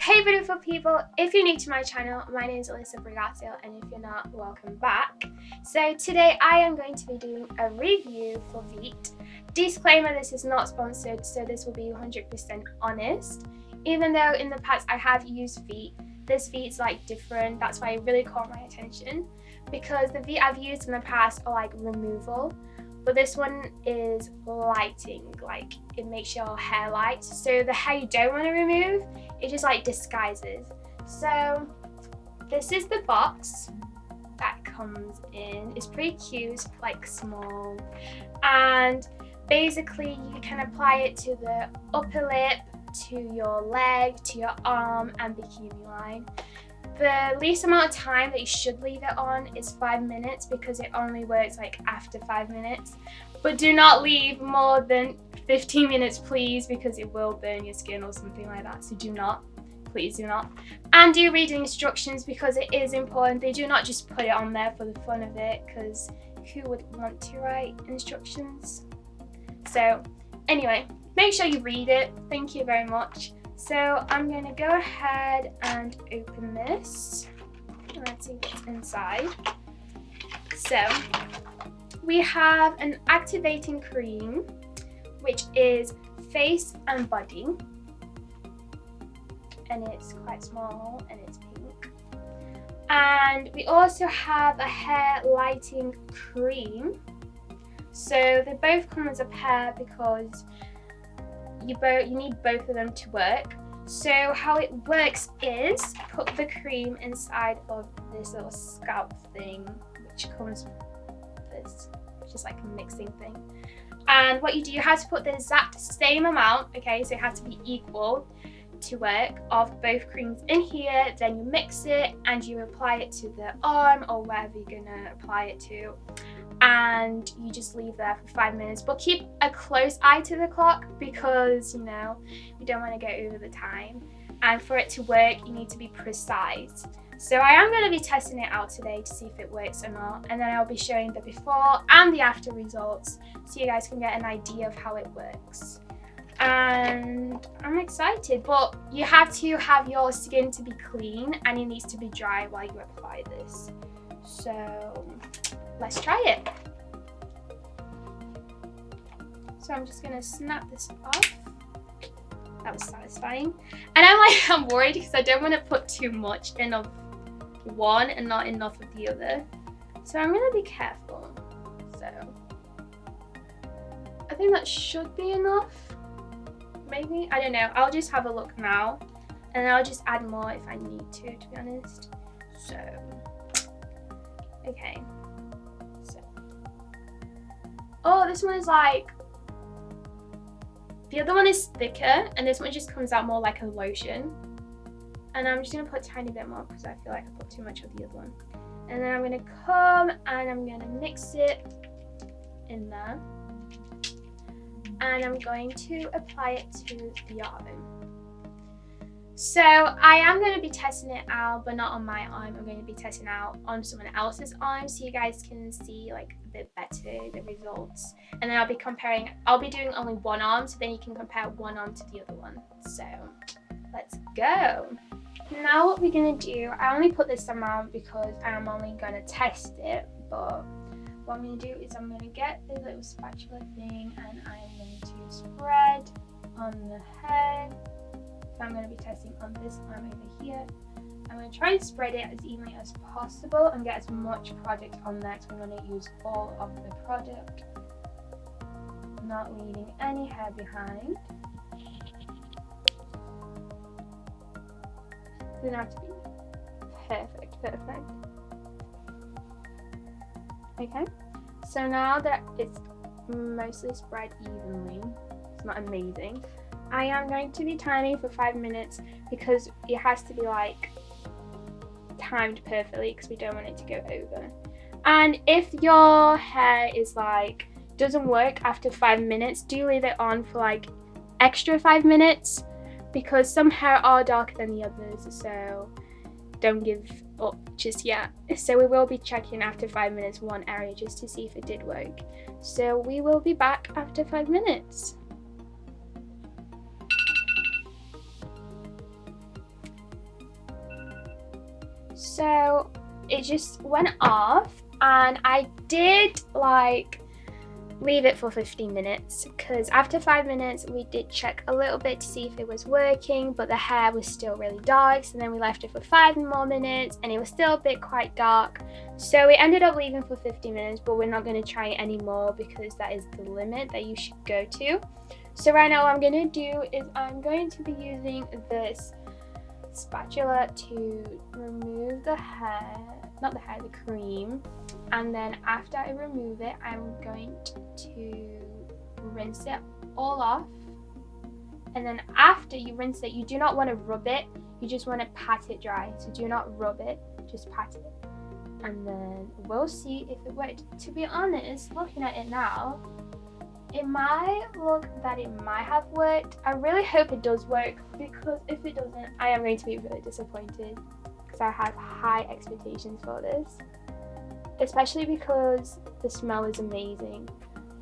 Hey beautiful people, if you're new to my channel, my name is Alyssa and if you're not, welcome back. So today I am going to be doing a review for Veet. Disclaimer, this is not sponsored, so this will be 100% honest. Even though in the past I have used Veet, this Veet's like different, that's why it really caught my attention. Because the Veet I've used in the past are like removal, but this one is lighting, like it makes your hair light. So the hair you don't want to remove, it just like disguises. So this is the box that comes in. It's pretty cute, like small, and basically you can apply it to the upper lip, to your leg, to your arm and bikini line. The least amount of time that you should leave it on is 5 minutes because it only works like after 5 minutes. But do not leave more than 15 minutes please, because it will burn your skin or something like that. So do not, please do not. And do read the instructions because it is important. They do not just put it on there for the fun of it, because who would want to write instructions? So anyway, make sure you read it. Thank you very much. So I'm going to go ahead and open this. Let's see what's inside. So we have an activating cream, which is face and body. And it's quite small and it's pink. And we also have a hair lighting cream. So they both come as a pair because you need both of them to work. So how it works is put the cream inside of this little scalp thing, which comes with this, which is like a mixing thing. And what you do, you have to put the exact same amount, okay, so it has to be equal to work, of both creams in here. Then you mix it and you apply it to the arm or wherever you're gonna apply it to, and you just leave there for 5 minutes. But keep a close eye to the clock because, you know, you don't want to go over the time. And for it to work, you need to be precise. So I am going to be testing it out today to see if it works or not. And then I'll be showing the before and the after results so you guys can get an idea of how it works. And I'm excited, but you have to have your skin to be clean and it needs to be dry while you apply this. So let's try it. So I'm just gonna snap this off. That was satisfying. And I'm worried because I don't want to put too much in of one and not enough of the other. So I'm gonna be careful. So I think that should be enough. Maybe, I don't know. I'll just have a look now and I'll just add more if I need to be honest. So okay. So, oh, this one is like, the other one is thicker and this one just comes out more like a lotion. And I'm just gonna put a tiny bit more because I feel like I put too much of the other one. And then I'm gonna come and I'm gonna mix it in there. And I'm going to apply it to the arm. So I am going to be testing it out, but not on my arm. I'm going to be testing out on someone else's arm so you guys can see like a bit better the results. And then I'll be doing only one arm, so then you can compare one arm to the other one. So let's go. Now what we're going to do, I only put this amount because I'm only going to test it, but what I'm going to do is I'm going to get the little spatula thing and I'm going to spread on the head. So I'm going to be testing on this arm over here. I'm going to try and spread it as evenly as possible and get as much product on there because we're going to use all of the product, not leaving any hair behind. It doesn't have to be perfect. Okay, so now that it's mostly spread evenly, it's not amazing, I am going to be timing for 5 minutes because it has to be like timed perfectly because we don't want it to go over. And if your hair is like doesn't work after 5 minutes, do leave it on for like extra 5 minutes because some hair are darker than the others, so don't give up just yet. So we will be checking after 5 minutes one area just to see if it did work. So we will be back after 5 minutes. So it just went off, and I did like leave it for 15 minutes because after 5 minutes we did check a little bit to see if it was working, but the hair was still really dark. So then we left it for 5 more minutes and it was still a bit quite dark, so we ended up leaving for 50 minutes, but we're not going to try it anymore because that is the limit that you should go to. So right now what I'm going to do is I'm going to be using this spatula to remove the hair, not the hair, the cream. And then after I remove it, I'm going to rinse it all off. And then after you rinse it, you do not want to rub it, you just want to pat it dry. So do not rub it, just pat it. And then we'll see if it worked. To be honest, looking at it now, it might look that it might have worked. I really hope it does work, because if it doesn't, I am going to be really disappointed because I have high expectations for this. Especially because the smell is amazing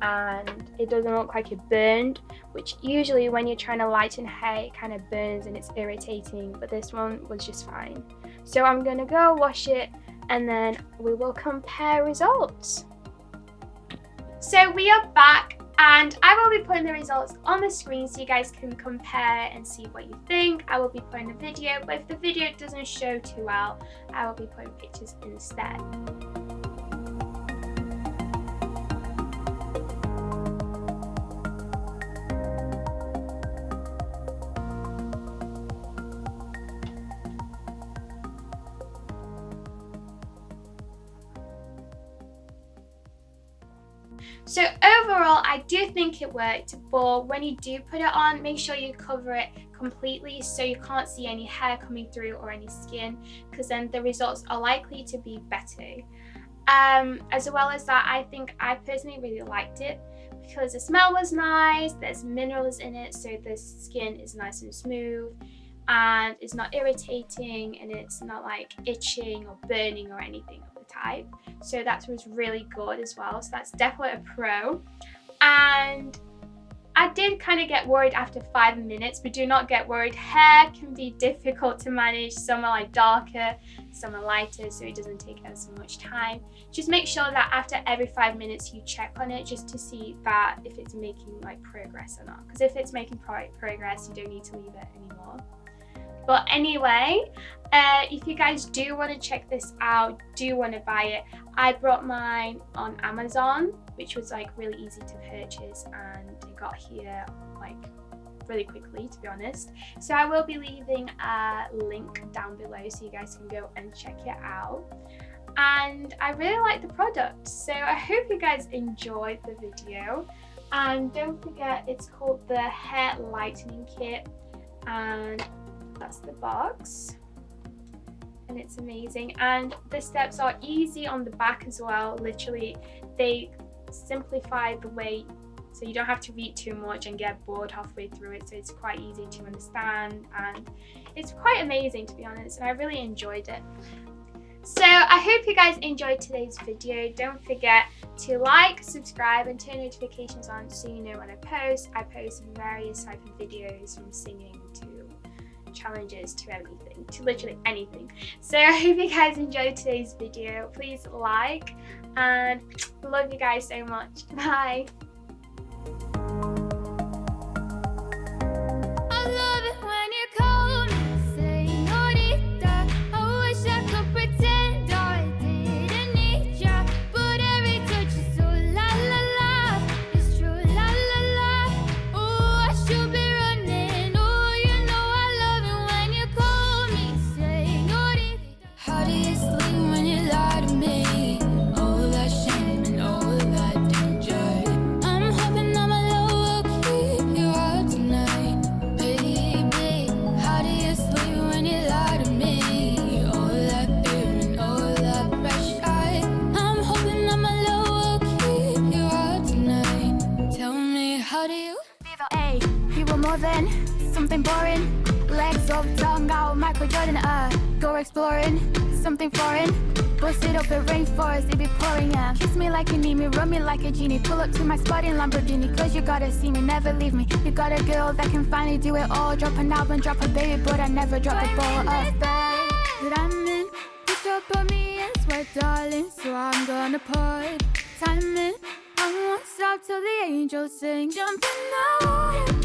and it doesn't look like it burned, which usually when you're trying to lighten hair it kind of burns and it's irritating, but this one was just fine. So I'm gonna go wash it and then we will compare results. So we are back, and I will be putting the results on the screen so you guys can compare and see what you think. I will be putting a video, but if the video doesn't show too well, I will be putting pictures instead. So overall, I do think it worked, but when you do put it on, make sure you cover it completely so you can't see any hair coming through or any skin, because then the results are likely to be better. As well as that, I think I personally really liked it because the smell was nice, there's minerals in it, so the skin is nice and smooth and it's not irritating and it's not like itching or burning or anything of the type. So that was really good as well, so that's definitely a pro. And I did kind of get worried after 5 minutes, but do not get worried. Hair can be difficult to manage. Some are like darker, some are lighter, so it doesn't take as much time. Just make sure that after every 5 minutes you check on it just to see that if it's making like progress or not, because if it's making progress you don't need to leave it anymore. But anyway, if you guys do want to check this out, do want to buy it, I brought mine on Amazon, which was like really easy to purchase, and it got here like really quickly, to be honest. So I will be leaving a link down below so you guys can go and check it out. And I really like the product, so I hope you guys enjoyed the video. And don't forget, it's called the Hair Lightening Kit, and that's the box, and it's amazing. And the steps are easy on the back as well. Literally, they simplify the way so you don't have to read too much and get bored halfway through it, so it's quite easy to understand and it's quite amazing, to be honest, and I really enjoyed it. So I hope you guys enjoyed today's video. Don't forget to like, subscribe and turn notifications on so you know when I post. I post various types of videos, from singing to challenges to everything, to literally anything. So I hope you guys enjoyed today's video. Please like, and love you guys so much. Bye. More than something boring. Legs up, tongue out, Michael Jordan, go exploring. Something foreign. Bust it up at rainforest, it be pouring, yeah. Kiss me like you need me, rub me like a genie. Pull up to my spot in Lamborghini, cause you gotta see me, never leave me. You got a girl that can finally do it all. Drop an album, drop a baby, but I never drop the ball. That I'm in to put me in sweat, darling, so I'm gonna put time in. I won't stop till the angels sing. Jump in the water,